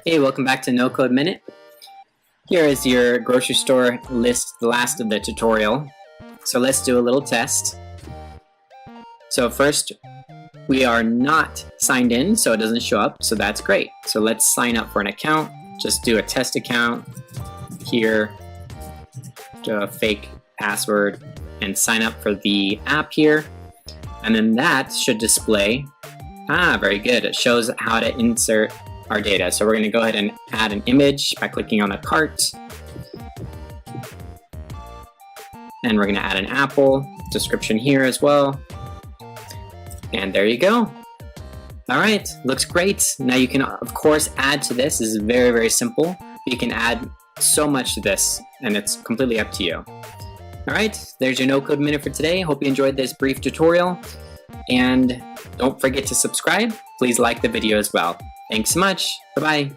Hey, welcome back to No Code Minute. Here is your grocery store list, the last of the tutorial. So let's do a little test. So first, we are not signed in, so it doesn't show up, so that's great. So let's sign up for an account. Just do a test account here, do a fake password, and sign up for the app here. And then that should display, very good. It shows how to insert our data. So we're going to go ahead and add an image by clicking on a cart. And we're going to add an apple description here as well. And there you go. All right, looks great. Now you can, of course, add to this. This is very, very simple. You can add so much to this, and it's completely up to you. All right, there's your No Code Minute for today. Hope you enjoyed this brief tutorial. And don't forget to subscribe. Please like the video as well. Thanks so much. Bye-bye.